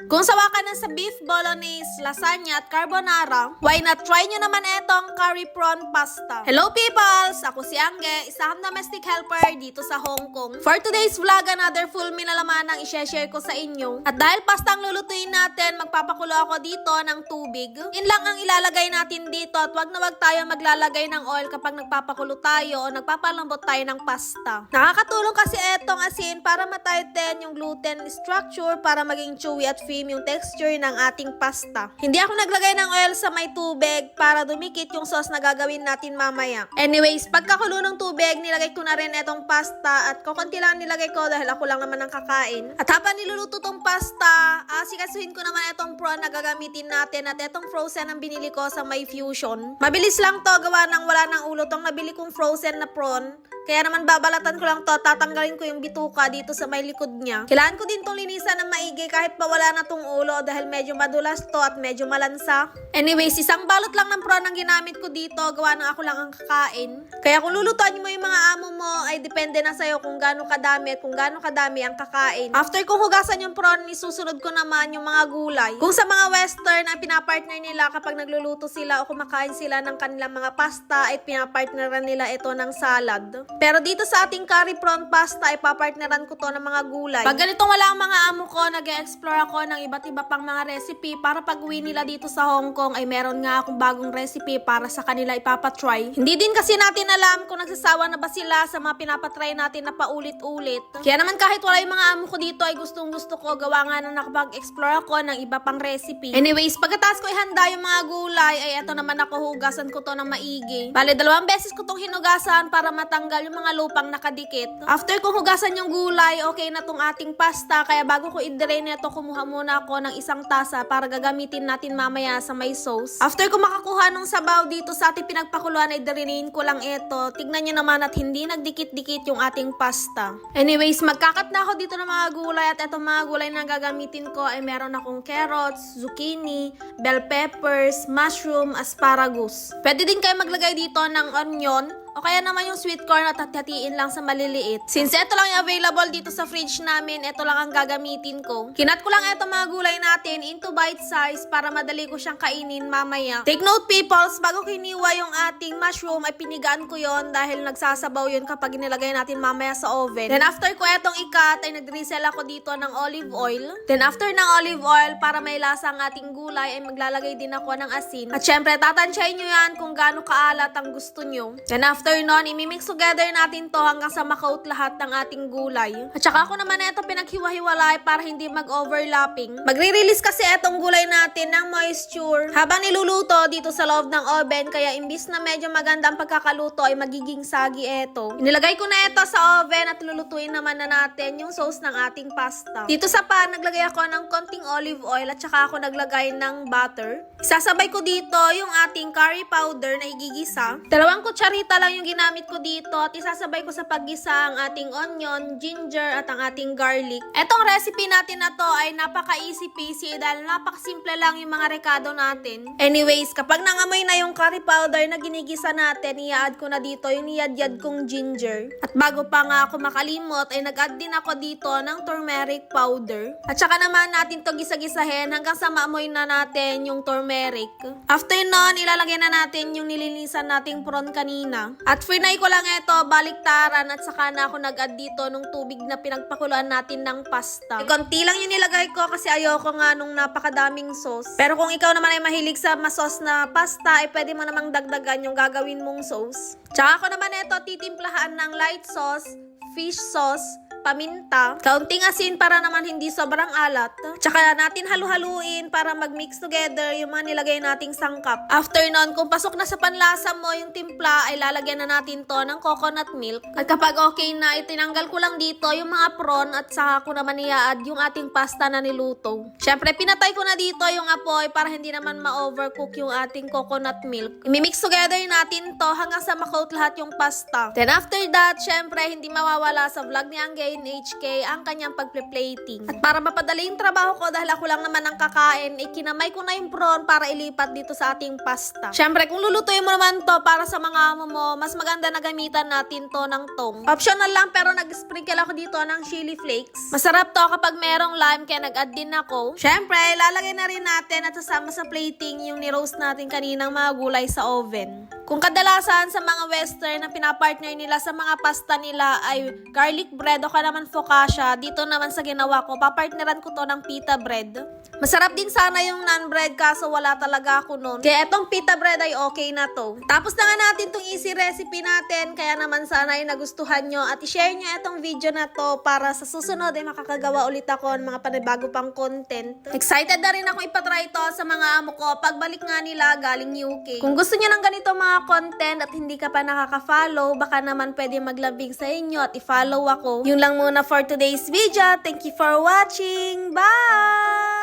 Kung sawa ka na sa beef bolognese, lasagna at carbonara, why not try nyo naman etong curry prawn pasta. Hello peoples! Ako si Angge, isang domestic helper dito sa Hong Kong. For today's vlog, another full meal na laman ang i-share ko sa inyo. At dahil pasta ang lulutuin natin, magpapakulo ako dito ng tubig. Yun lang ang ilalagay natin dito at wag na wag tayo maglalagay ng oil kapag nagpapakulo tayo o nagpapalambot tayo ng pasta. Nakakatulong kasi etong asin para matighten yung gluten structure para maging chewy at firm yung texture ng ating pasta. Hindi ako naglagay ng oil sa may tubig para dumikit yung sauce na gagawin natin mamaya. Anyways, pagkakulo ng tubig, nilagay ko na rin etong pasta at kukunti lang nilagay ko dahil ako lang naman ang kakain. At habang niluluto tong pasta, asikasuhin ko naman etong prawn na gagamitin natin at etong frozen ang binili ko sa may Fusion. Mabilis lang to, gawa ng wala ng ulo tong nabili kong frozen na prawn. Kaya naman babalatan ko lang to, tatanggalin ko yung bituka dito sa may likod niya. Kailangan ko din tong linisan ng maigi kahit pa wala na tong ulo dahil medyo madulas to at medyo malansa. Anyways, isang balot lang ng prawn ang ginamit ko dito, gawa ng ako lang ang kakain. Kaya kung lulutuan mo yung mga amo mo, ay depende na sa'yo kung gaano kadami at kung gaano kadami ang kakain. After kong hugasan yung prawn, isusunod ko naman yung mga gulay. Kung sa mga western ay pinapartner nila kapag nagluluto sila o kumakain sila ng kanilang mga pasta, ay pinapartneran nila ito ng salad. Pero dito sa ating curry prawn pasta ay papartneran ko to ng mga gulay. Pag ganitong wala ang mga amo ko, nag-explore ako ng iba't iba pang mga recipe para pag uwi nila dito sa Hong Kong ay meron nga akong bagong recipe para sa kanila ipapatry. Hindi din kasi natin alam kung nagsasawa na ba sila sa mga pinapatry natin na paulit-ulit. Kaya naman kahit wala yung mga amo ko dito ay gustong-gusto ko, gawa nga na nakapag-explore ako ng iba pang recipe. Anyways, pagkatapos ko ihanda yung mga gulay ay eto naman ako, hugasan ko to ng maigi. Bale, 2 beses ko tong hinugasan para matanggal yung mga lupang nakadikit. After kong hugasan yung gulay, okay na tong ating pasta. Kaya bago ko i-drain ito, kumuha muna ako ng isang tasa para gagamitin natin mamaya sa may sauce. After ko makakuha ng sabaw dito sa ating pinagpakuluan, ay drainin ko lang ito. Tignan nyo naman at hindi nagdikit-dikit yung ating pasta. Anyways, magkakat na ako dito ng mga gulay at itong mga gulay na gagamitin ko ay meron akong carrots, zucchini, bell peppers, mushroom, asparagus. Pwede din kayo maglagay dito ng onion o kaya naman yung sweet corn at hatiin lang sa maliliit. Since ito lang yung available dito sa fridge namin, ito lang ang gagamitin ko. Kinat ko lang ito mga gulay natin into bite size para madali ko siyang kainin mamaya. Take note peoples, bago kiniwa yung ating mushroom ay pinigaan ko yon dahil nagsasabaw yun kapag inilagay natin mamaya sa oven. Then after ko etong ikat ay nag-drizzle ako dito ng olive oil. Then after ng olive oil, para may lasa ang ating gulay ay maglalagay din ako ng asin. At syempre tatansyahin nyo yan kung gaano kaalat ang gusto nyo. Then after nun, imimix together natin to hanggang sa makaut lahat ng ating gulay. At saka ako naman ito pinaghiwa-hiwalay para hindi mag-overlapping. Magre-release kasi itong gulay natin ng moisture habang niluluto dito sa loob ng oven, kaya imbis na medyo maganda ang pagkakaluto ay magiging sagi ito. Inilagay ko na ito sa oven at lulutuin naman na natin yung sauce ng ating pasta. Dito sa pan, naglagay ako ng konting olive oil at saka ako naglagay ng butter. Isasabay ko dito yung ating curry powder na igigisa. 2 kutsarita lang yung ginamit ko dito at isasabay ko sa paggisa ang ating onion, ginger at ang ating garlic. Etong recipe natin na to ay napaka-easy peasy dahil napakasimple lang yung mga rekado natin. Anyways, kapag nangamoy na yung curry powder na ginigisa natin, i-add ko na dito yung niyadyad kong ginger. At bago pa nga ako makalimot ay nag-add din ako dito ng turmeric powder. At saka naman natin to gisa-gisahin hanggang sa maamoy na natin yung turmeric. After nun, ilalagay na natin yung nilinisan nating prawn kanina. At finay ko lang ito, baliktaran at saka na ako nag-add dito nung tubig na pinagpakuluan natin ng pasta. Konti lang yung nilagay ko kasi ayoko nga nung napakadaming sauce. Pero kung ikaw naman ay mahilig sa masos na pasta, ay pwede mo namang dagdagan yung gagawin mong sauce. Tsaka ako naman ito titimplahan ng light sauce, fish sauce, paminta, kaunting asin para naman hindi sobrang alat. Tsaka natin halu-haluin para mag-mix together yung mga nilagay nating sangkap. After nun, kung pasok na sa panlasa mo yung timpla, ay lalagyan na natin to ng coconut milk. At kapag okay na, itinanggal ko lang dito yung mga prawn at saka ko naman i-add yung ating pasta na niluto. Syempre, pinatay ko na dito yung apoy para hindi naman ma-overcook yung ating coconut milk. Imimix together natin to hanggang sa makaut lahat yung pasta. Then after that, syempre, hindi mawawala mawala sa vlog ni Angge in HK ang kanyang pagple-plating. At para mapadali yung trabaho ko dahil ako lang naman ang kakain, ikinamay ko na yung prawn para ilipat dito sa ating pasta. Syempre, kung lulutuin mo naman to para sa mga amo mo, mas maganda na gamitan natin to ng tong. Optional lang pero nag-sprinkle ako dito ng chili flakes. Masarap to kapag merong lime kaya nag-add din ako. Syempre, lalagay na rin natin at sasama sa plating yung ni-roast natin kaninang mga gulay sa oven. Kung kadalasan sa mga western na pinapartner nila sa mga pasta nila ay garlic bread o ka naman focaccia, dito naman sa ginawa ko, papartneran ko to ng pita bread. Masarap din sana yung naan bread kaso wala talaga ako nun. Kaya etong pita bread ay okay na to. Tapos na nga natin tong easy recipe natin, kaya naman sana ay nagustuhan nyo at i-share nyo etong video na to para sa susunod ay makakagawa ulit ako ng mga panibago pang content. Excited na rin ako ipatry to sa mga amo ko pagbalik nga nila galing UK. Kung gusto nyo ng ganito mga content at hindi ka pa nakaka-follow, baka naman pwede maglambing sa inyo at i-follow ako. Yun lang muna for today's video. Thank you for watching. Bye!